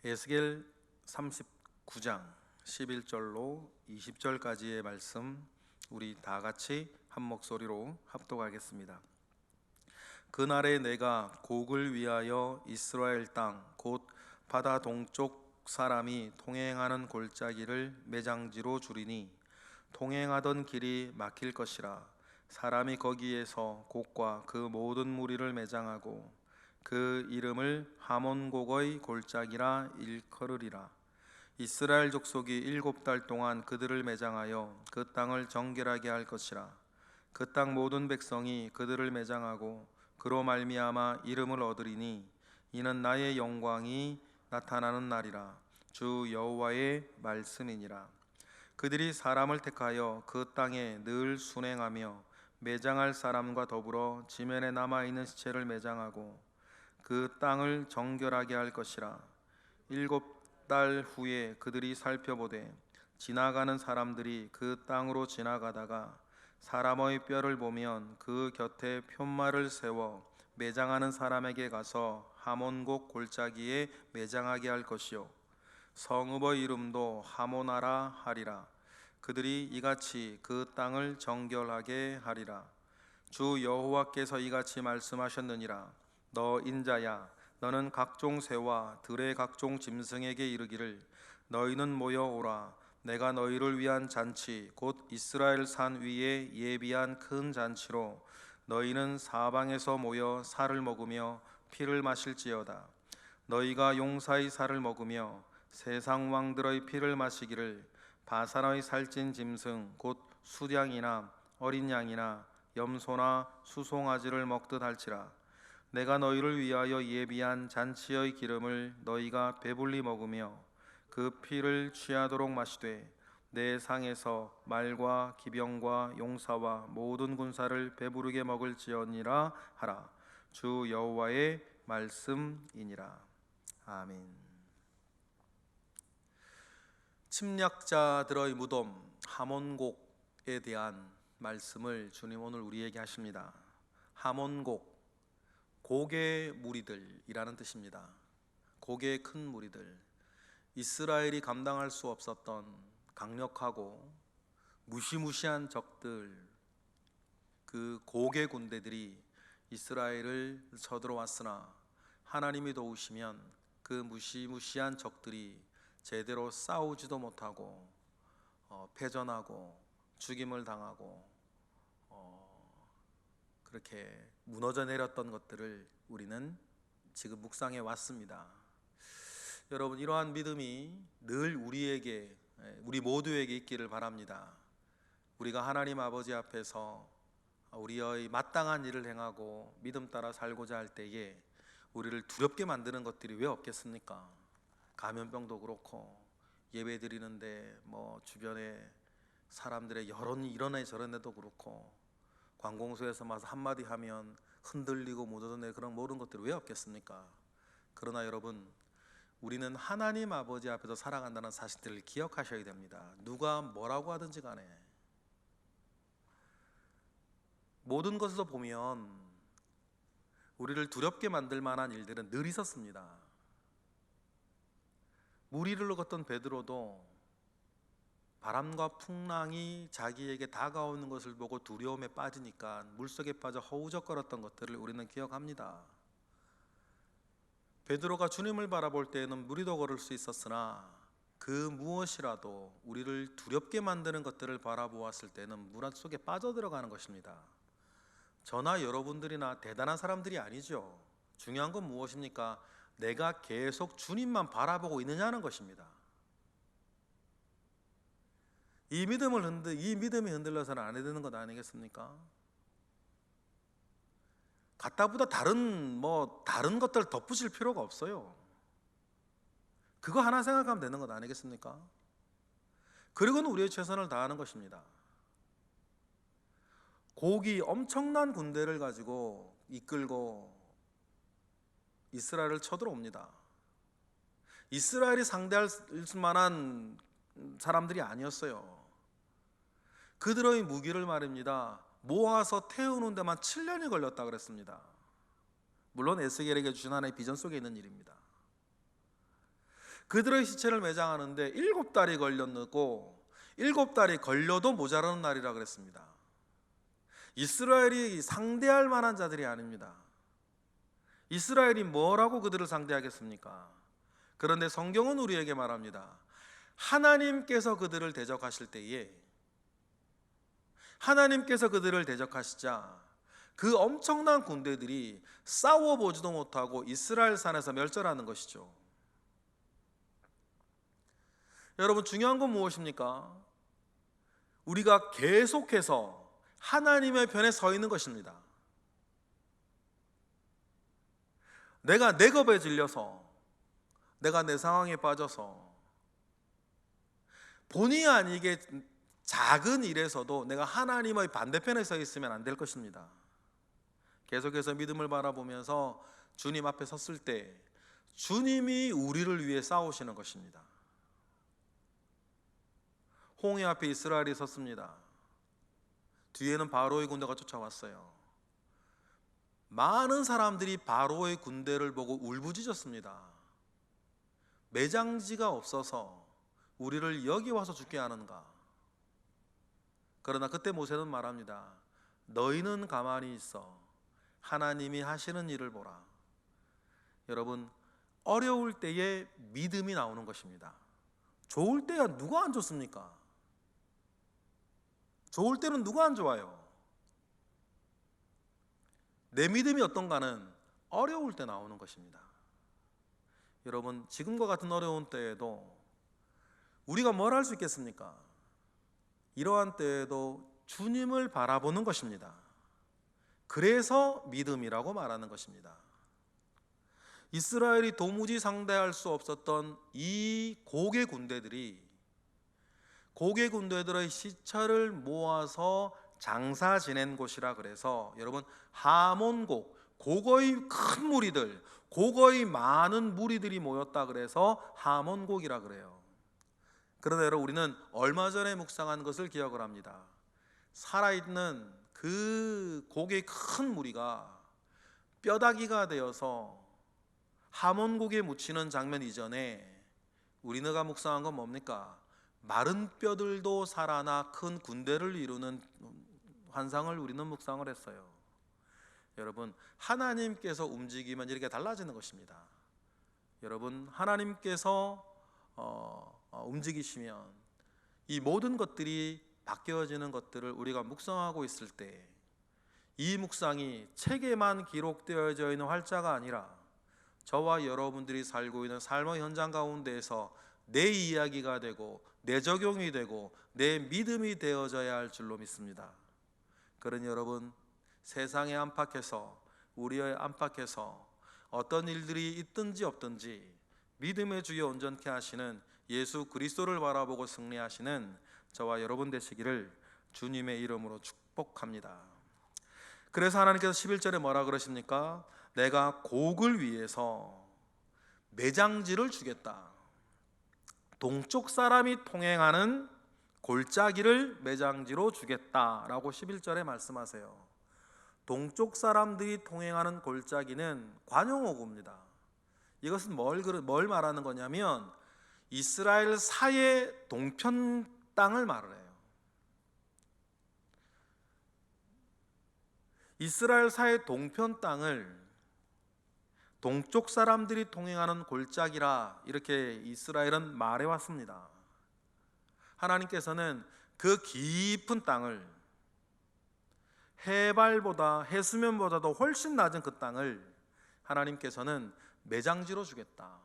에스겔 39장 11절로 20절까지의 말씀, 우리 다 같이 한 목소리로 합독하겠습니다. 그날에 내가 곡을 위하여 이스라엘 땅 곧 바다 동쪽 사람이 통행하는 골짜기를 매장지로 주리니 통행하던 길이 막힐 것이라. 사람이 거기에서 곡과 그 모든 무리를 매장하고 그 이름을 하몬곡의 골짜기라 일컬으리라. 이스라엘 족속이 7달 동안 그들을 매장하여 그 땅을 정결하게 할 것이라. 그 땅 모든 백성이 그들을 매장하고 그로 말미암아 이름을 얻으리니 이는 나의 영광이 나타나는 날이라. 주 여호와의 말씀이니라. 그들이 사람을 택하여 그 땅에 늘 순행하며 매장할 사람과 더불어 지면에 남아있는 시체를 매장하고 그 땅을 정결하게 할 것이라. 7달 후에 그들이 살펴보되 지나가는 사람들이 그 땅으로 지나가다가 사람의 뼈를 보면 그 곁에 푯말을 세워 매장하는 사람에게 가서 하몬곡 골짜기에 매장하게 할 것이요 성읍의 이름도 하모나라 하리라. 그들이 이같이 그 땅을 정결하게 하리라. 주 여호와께서 이같이 말씀하셨느니라. 너 인자야, 너는 각종 새와 들의 각종 짐승에게 이르기를 너희는 모여 오라. 내가 너희를 위한 잔치 곧 이스라엘 산 위에 예비한 큰 잔치로 너희는 사방에서 모여 살을 먹으며 피를 마실지어다. 너희가 용사의 살을 먹으며 세상 왕들의 피를 마시기를 바산의 살찐 짐승 곧 수량이나 어린 양이나 염소나 수송아지를 먹듯 할지라. 내가 너희를 위하여 예비한 잔치의 기름을 너희가 배불리 먹으며 그 피를 취하도록 마시되 내 상에서 말과 기병과 용사와 모든 군사를 배부르게 먹을지어니라 하라. 주 여호와의 말씀이니라. 아멘. 침략자들의 무덤 하몬곡에 대한 말씀을 주님 오늘 우리에게 하십니다. 하몬곡, 곡의 무리들이라는 뜻입니다. 곡의 큰 무리들, 이스라엘이 감당할 수 없었던 강력하고 무시무시한 적들, 그 곡의 군대들이 이스라엘을 쳐들어왔으나 하나님이 도우시면 그 무시무시한 적들이 제대로 싸우지도 못하고 패전하고 죽임을 당하고 그렇게 무너져 내렸던 것들을 우리는 지금 묵상해 왔습니다. 여러분, 이러한 믿음이 늘 우리 모두에게 있기를 바랍니다. 우리가 하나님 아버지 앞에서 우리의 마땅한 일을 행하고 믿음 따라 살고자 할 때에 우리를 두렵게 만드는 것들이 왜 없겠습니까? 감염병도 그렇고 예배 드리는데 주변에 사람들의 여론이 이러네 저러네도 그렇고 관공서에서 와서 한마디 하면 흔들리고 묻어내 그런 모든 것들이 왜 없겠습니까? 그러나 여러분, 우리는 하나님 아버지 앞에서 살아간다는 사실들을 기억하셔야 됩니다. 누가 뭐라고 하든지 간에 모든 것에서 보면 우리를 두렵게 만들 만한 일들은 늘 있었습니다. 물 위를 걷던 베드로도 바람과 풍랑이 자기에게 다가오는 것을 보고 두려움에 빠지니까 물속에 빠져 허우적거렸던 것들을 우리는 기억합니다. 베드로가 주님을 바라볼 때에는 무리도 걸을 수 있었으나 그 무엇이라도 우리를 두렵게 만드는 것들을 바라보았을 때는 물 속에 빠져들어가는 것입니다. 저나 여러분들이나 대단한 사람들이 아니죠. 중요한 건 무엇입니까? 내가 계속 주님만 바라보고 있느냐는 것입니다. 이 믿음이 흔들려서는 안 되는 것 아니겠습니까? 갖다보다 다른 것들 덧붙일 필요가 없어요. 그거 하나 생각하면 되는 것 아니겠습니까? 그리고는 우리의 최선을 다하는 것입니다. 곡이 엄청난 군대를 가지고 이끌고 이스라엘을 쳐들어옵니다. 이스라엘이 상대할 만한 사람들이 아니었어요. 그들의 무기를 말입니다, 모아서 태우는 데만 7년이 걸렸다 그랬습니다. 물론 에스겔에게 주신 하나의 비전 속에 있는 일입니다. 그들의 시체를 매장하는데 7달이 걸렸고 7달이 걸려도 모자라는 날이라 그랬습니다. 이스라엘이 상대할 만한 자들이 아닙니다. 이스라엘이 뭐라고 그들을 상대하겠습니까? 그런데 성경은 우리에게 말합니다. 하나님께서 그들을 대적하실 때에, 하나님께서 그들을 대적하시자 그 엄청난 군대들이 싸워보지도 못하고 이스라엘 산에서 멸절하는 것이죠. 여러분, 중요한 건 무엇입니까? 우리가 계속해서 하나님의 편에 서 있는 것입니다. 내가 내 겁에 질려서, 내가 내 상황에 빠져서 본의 아니게 작은 일에서도 내가 하나님의 반대편에 서 있으면 안 될 것입니다. 계속해서 믿음을 바라보면서 주님 앞에 섰을 때 주님이 우리를 위해 싸우시는 것입니다. 홍해 앞에 이스라엘이 섰습니다. 뒤에는 바로의 군대가 쫓아왔어요. 많은 사람들이 바로의 군대를 보고 울부짖었습니다. 매장지가 없어서 우리를 여기 와서 죽게 하는가? 그러나 그때 모세는 말합니다. 너희는 가만히 있어. 하나님이 하시는 일을 보라. 여러분, 어려울 때에 믿음이 나오는 것입니다. 좋을 때야 누가 안 좋습니까? 좋을 때는 누가 안 좋아요? 내 믿음이 어떤가는 어려울 때 나오는 것입니다. 여러분, 지금과 같은 어려운 때에도 우리가 뭘 할 수 있겠습니까? 이러한 때에도 주님을 바라보는 것입니다. 그래서 믿음이라고 말하는 것입니다. 이스라엘이 도무지 상대할 수 없었던 이 고개 군대들이 고개 군대들의 시체를 모아서 장사 지낸 곳이라 그래서 여러분, 하몬곡, 고거의 큰 무리들, 고거의 많은 무리들이 모였다 그래서 하몬곡이라 그래요. 그러나 여러분, 우리는 얼마 전에 묵상한 것을 기억을 합니다. 살아있는 그 고개의 큰 무리가 뼈다귀가 되어서 하몬곡에 묻히는 장면 이전에 우리네가 묵상한 건 뭡니까? 마른 뼈들도 살아나 큰 군대를 이루는 환상을 우리는 묵상을 했어요. 여러분, 하나님께서 움직이면 이렇게 달라지는 것입니다. 여러분, 하나님께서 움직이시면 이 모든 것들이 바뀌어지는 것들을 우리가 묵상하고 있을 때 이 묵상이 책에만 기록되어져 있는 활자가 아니라 저와 여러분들이 살고 있는 삶의 현장 가운데에서 내 이야기가 되고 내 적용이 되고 내 믿음이 되어져야 할 줄로 믿습니다. 그러니 여러분, 세상의 안팎에서, 우리의 안팎에서 어떤 일들이 있든지 없든지 믿음의 주여 온전케 하시는 예수 그리스도를 바라보고 승리하시는 저와 여러분 되시기를 주님의 이름으로 축복합니다. 그래서 하나님께서 11절에 뭐라 그러십니까? 내가 곡을 위해서 매장지를 주겠다. 동쪽 사람이 통행하는 골짜기를 매장지로 주겠다라고 11절에 말씀하세요. 동쪽 사람들이 통행하는 골짜기는 관용어구입니다. 이것은 뭘 말하는 거냐면 이스라엘 사해 동편 땅을 말을 해요. 이스라엘 사해 동편 땅을 동쪽 사람들이 통행하는 골짜기라 이렇게 이스라엘은 말해왔습니다. 하나님께서는 그 깊은 땅을, 해발보다 해수면보다도 훨씬 낮은 그 땅을 하나님께서는 매장지로 주겠다.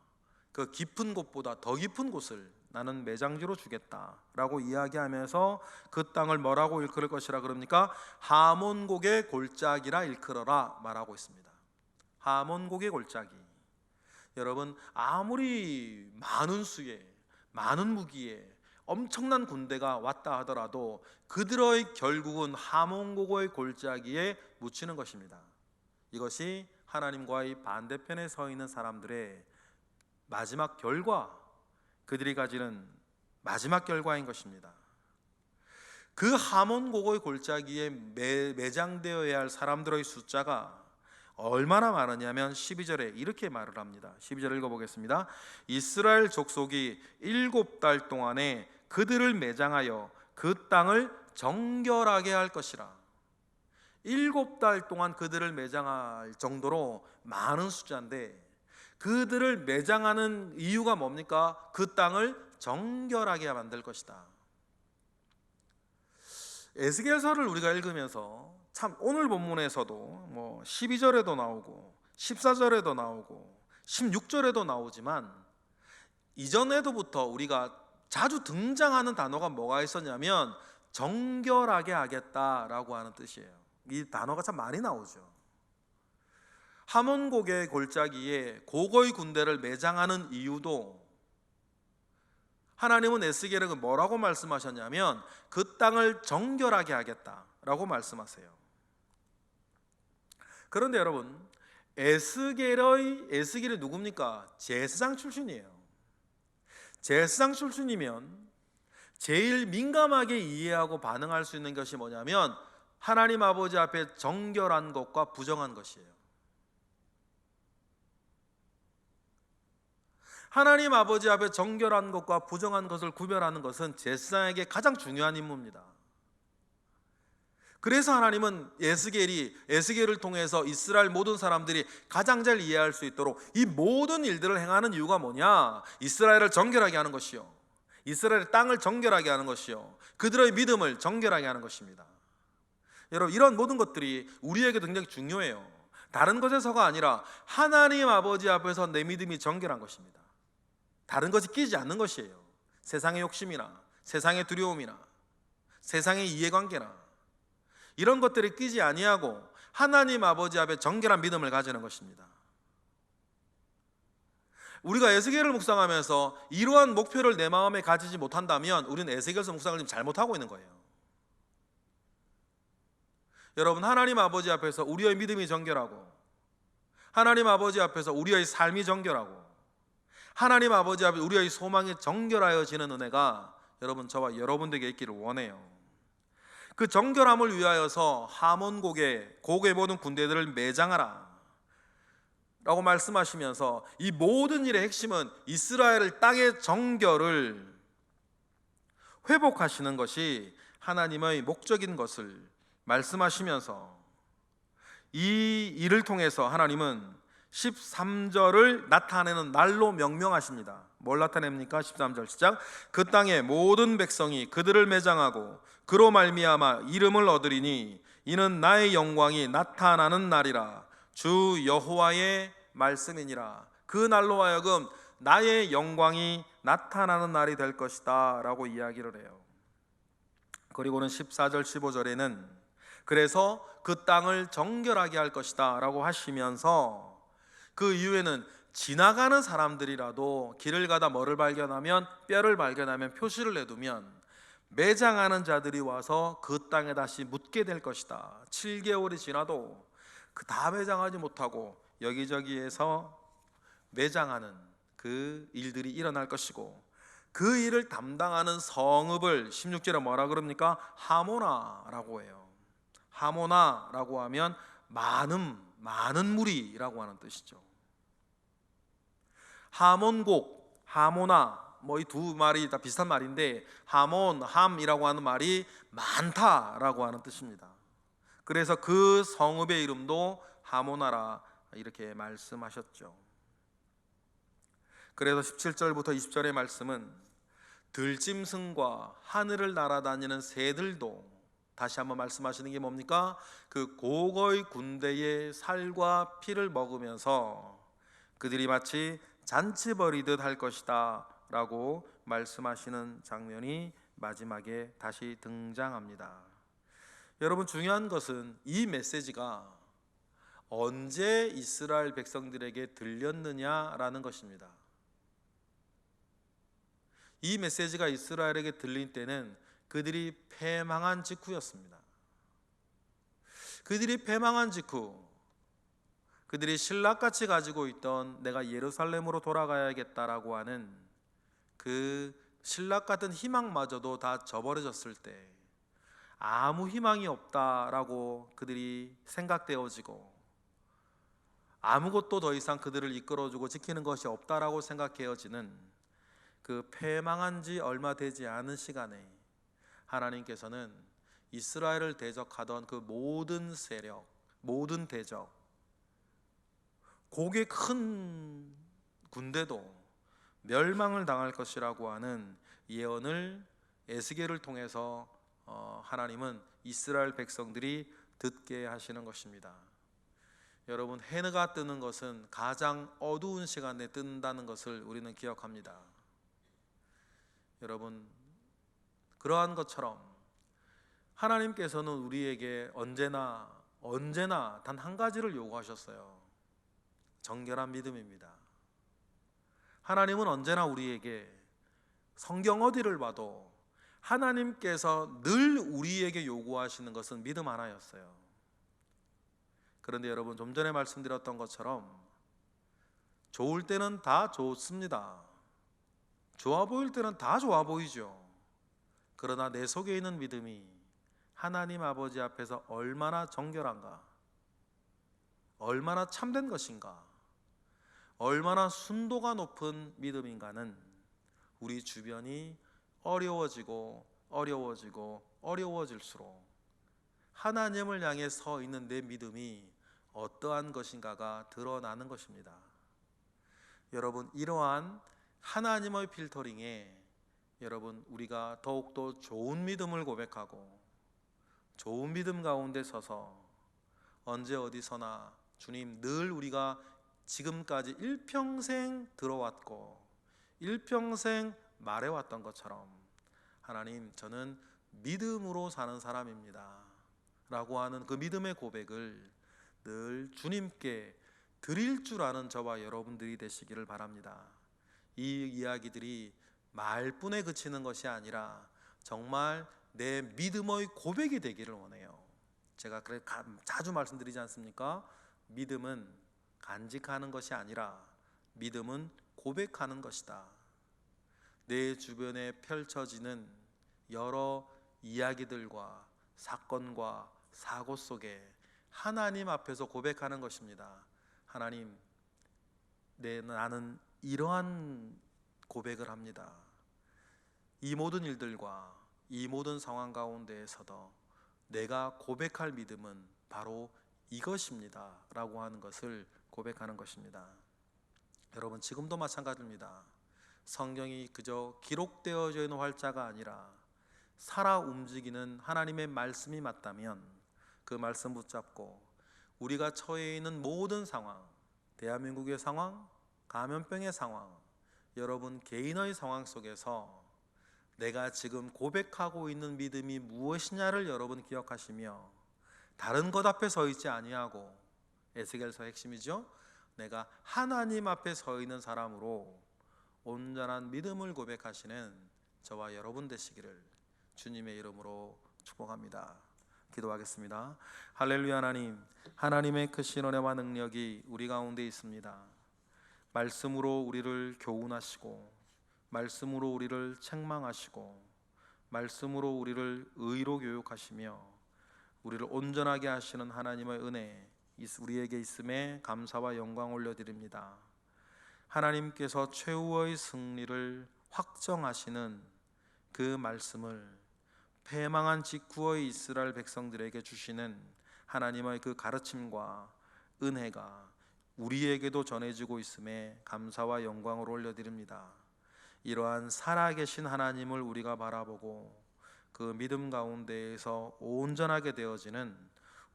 그 깊은 곳보다 더 깊은 곳을 나는 매장지로 주겠다라고 이야기하면서 그 땅을 뭐라고 일컬을 것이라 그럽니까? 하몬곡의 골짜기라 일컬어라 말하고 있습니다. 하몬곡의 골짜기. 여러분, 아무리 많은 수에, 많은 무기에 엄청난 군대가 왔다 하더라도 그들의 결국은 하몬곡의 골짜기에 묻히는 것입니다. 이것이 하나님과의 반대편에 서 있는 사람들의 마지막 결과, 그들이 가지는 마지막 결과인 것입니다. 그 하몬곡의 골짜기에 매장되어야 할 사람들의 숫자가 얼마나 많으냐면 12절에 이렇게 말을 합니다. 12절 읽어보겠습니다. 이스라엘 족속이 7달 동안에 그들을 매장하여 그 땅을 정결하게 할 것이라. 7달 동안 그들을 매장할 정도로 많은 숫자인데, 그들을 매장하는 이유가 뭡니까? 그 땅을 정결하게 만들 것이다. 에스겔서를 우리가 읽으면서 참 오늘 본문에서도 뭐 12절에도 나오고 14절에도 나오고 16절에도 나오지만, 이전에도부터 우리가 자주 등장하는 단어가 뭐가 있었냐면 정결하게 하겠다라고 하는 뜻이에요. 이 단어가 참 많이 나오죠. 하몬곡의 골짜기에 고거의 군대를 매장하는 이유도, 하나님은 에스겔에게 뭐라고 말씀하셨냐면 그 땅을 정결하게 하겠다라고 말씀하세요. 그런데 여러분, 에스겔이 누굽니까? 제사장 출신이에요. 제사장 출신이면 제일 민감하게 이해하고 반응할 수 있는 것이 뭐냐면 하나님 아버지 앞에 정결한 것과 부정한 것이에요. 하나님 아버지 앞에 정결한 것과 부정한 것을 구별하는 것은 제사장에게 가장 중요한 임무입니다. 그래서 하나님은 에스겔을 통해서 이스라엘 모든 사람들이 가장 잘 이해할 수 있도록 이 모든 일들을 행하는 이유가 뭐냐? 이스라엘을 정결하게 하는 것이요, 이스라엘의 땅을 정결하게 하는 것이요, 그들의 믿음을 정결하게 하는 것입니다. 여러분, 이런 모든 것들이 우리에게 굉장히 중요해요. 다른 것에서가 아니라 하나님 아버지 앞에서 내 믿음이 정결한 것입니다. 다른 것이 끼지 않는 것이에요. 세상의 욕심이나 세상의 두려움이나 세상의 이해관계나 이런 것들이 끼지 아니하고 하나님 아버지 앞에 정결한 믿음을 가지는 것입니다. 우리가 에스겔을 묵상하면서 이러한 목표를 내 마음에 가지지 못한다면 우리는 에스겔서 묵상을 지금 잘못하고 있는 거예요. 여러분, 하나님 아버지 앞에서 우리의 믿음이 정결하고, 하나님 아버지 앞에서 우리의 삶이 정결하고, 하나님 아버지 앞에 우리의 소망이 정결하여지는 은혜가 여러분, 저와 여러분들에게 있기를 원해요. 그 정결함을 위하여서 하몬곡의 모든 군대들을 매장하라 라고 말씀하시면서, 이 모든 일의 핵심은 이스라엘 땅의 정결을 회복하시는 것이 하나님의 목적인 것을 말씀하시면서, 이 일을 통해서 하나님은 13절을 나타내는 날로 명명하십니다. 뭘 나타냅니까? 13절 시작. 그 땅의 모든 백성이 그들을 매장하고 그로 말미암아 이름을 얻으리니 이는 나의 영광이 나타나는 날이라. 주 여호와의 말씀이니라. 그 날로 하여금 나의 영광이 나타나는 날이 될 것이다 라고 이야기를 해요. 그리고는 14절 15절에는 그래서 그 땅을 정결하게 할 것이다 라고 하시면서, 그 이후에는 지나가는 사람들이라도 길을 가다 뭐를 발견하면, 뼈를 발견하면 표시를 내두면 매장하는 자들이 와서 그 땅에 다시 묻게 될 것이다. 7개월이 지나도 그 다 매장하지 못하고 여기저기에서 매장하는 그 일들이 일어날 것이고, 그 일을 담당하는 성읍을 16절에 뭐라 그럽니까? 하모나라고 해요. 하모나라고 하면 많은 무리라고 하는 뜻이죠. 하몬곡, 하모나, 이 두 말이 다 비슷한 말인데, 함이라고 하는 말이 많다라고 하는 뜻입니다. 그래서 그 성읍의 이름도 하모나라 이렇게 말씀하셨죠. 그래서 17절부터 20절의 말씀은 들짐승과 하늘을 날아다니는 새들도, 다시 한번 말씀하시는 게 뭡니까? 그 고거의 군대의 살과 피를 먹으면서 그들이 마치 잔치 벌이듯 할 것이다 라고 말씀하시는 장면이 마지막에 다시 등장합니다. 여러분, 중요한 것은 이 메시지가 언제 이스라엘 백성들에게 들렸느냐라는 것입니다. 이 메시지가 이스라엘에게 들린 때는 그들이 패망한 직후였습니다. 그들이 패망한 직후, 그들이 신락같이 가지고 있던 내가 예루살렘으로 돌아가야겠다라고 하는 그 신락 같은 희망마저도 다 저버려졌을 때, 아무 희망이 없다라고 그들이 생각되어지고, 아무것도 더 이상 그들을 이끌어주고 지키는 것이 없다라고 생각해지는 그 패망한 지 얼마 되지 않은 시간에 하나님께서는 이스라엘을 대적하던 그 모든 세력, 모든 대적, 고개 큰 군대도 멸망을 당할 것이라고 하는 예언을 에스겔을 통해서 하나님은 이스라엘 백성들이 듣게 하시는 것입니다. 여러분, 해가 뜨는 것은 가장 어두운 시간에 뜬다는 것을 우리는 기억합니다. 여러분, 그러한 것처럼 하나님께서는 우리에게 언제나 단 한 가지를 요구하셨어요. 정결한 믿음입니다. 하나님은 언제나 우리에게 성경 어디를 봐도 하나님께서 늘 우리에게 요구하시는 것은 믿음 하나였어요. 그런데 여러분, 좀 전에 말씀드렸던 것처럼 좋을 때는 다 좋습니다. 좋아 보일 때는 다 좋아 보이죠. 그러나 내 속에 있는 믿음이 하나님 아버지 앞에서 얼마나 정결한가, 얼마나 참된 것인가, 얼마나 순도가 높은 믿음인가는 우리 주변이 어려워질수록 하나님을 향해 서 있는 내 믿음이 어떠한 것인가가 드러나는 것입니다. 여러분, 이러한 하나님의 필터링에 여러분, 우리가 더욱더 좋은 믿음을 고백하고 좋은 믿음 가운데 서서 언제 어디서나 주님, 늘 우리가 지금까지 일평생 들어왔고 일평생 말해왔던 것처럼 하나님, 저는 믿음으로 사는 사람입니다 라고 하는 그 믿음의 고백을 늘 주님께 드릴 줄 아는 저와 여러분들이 되시기를 바랍니다. 이 이야기들이 말뿐에 그치는 것이 아니라 정말 내 믿음의 고백이 되기를 원해요. 제가 자주 말씀드리지 않습니까? 믿음은 간직하는 것이 아니라 믿음은 고백하는 것이다. 내 주변에 펼쳐지는 여러 이야기들과 사건과 사고 속에 하나님 앞에서 고백하는 것입니다. 하나님, 나는 이러한 고백을 합니다. 이 모든 일들과 이 모든 상황 가운데에서도 내가 고백할 믿음은 바로 이것입니다 라고 하는 것을 고백하는 것입니다. 여러분, 지금도 마찬가지입니다. 성경이 그저 기록되어져 있는 활자가 아니라 살아 움직이는 하나님의 말씀이 맞다면 그 말씀 붙잡고 우리가 처해 있는 모든 상황, 대한민국의 상황, 감염병의 상황, 여러분 개인의 상황 속에서 내가 지금 고백하고 있는 믿음이 무엇이냐를 여러분 기억하시며 다른 것 앞에 서 있지 아니하고, 에스겔서 핵심이죠. 내가 하나님 앞에 서 있는 사람으로 온전한 믿음을 고백하시는 저와 여러분 되시기를 주님의 이름으로 축복합니다. 기도하겠습니다. 할렐루야. 하나님, 하나님의 크신 은혜와 능력이 우리 가운데 있습니다. 말씀으로 우리를 교훈하시고 말씀으로 우리를 책망하시고 말씀으로 우리를 의로 교육하시며 우리를 온전하게 하시는 하나님의 은혜 우리에게 있음에 감사와 영광 올려드립니다. 하나님께서 최후의 승리를 확정하시는 그 말씀을 패망한 직후의 이스라엘 백성들에게 주시는 하나님의 그 가르침과 은혜가 우리에게도 전해지고 있음에 감사와 영광을 올려드립니다. 이러한 살아계신 하나님을 우리가 바라보고 그 믿음 가운데에서 온전하게 되어지는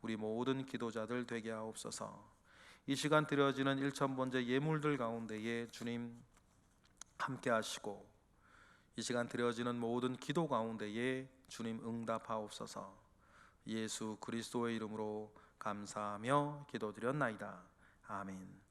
우리 모든 기도자들 되게 하옵소서. 이 시간 드려지는 일천번제 예물들 가운데에 주님 함께 하시고 이 시간 드려지는 모든 기도 가운데에 주님 응답하옵소서. 예수 그리스도의 이름으로 감사하며 기도드렸나이다. 아멘.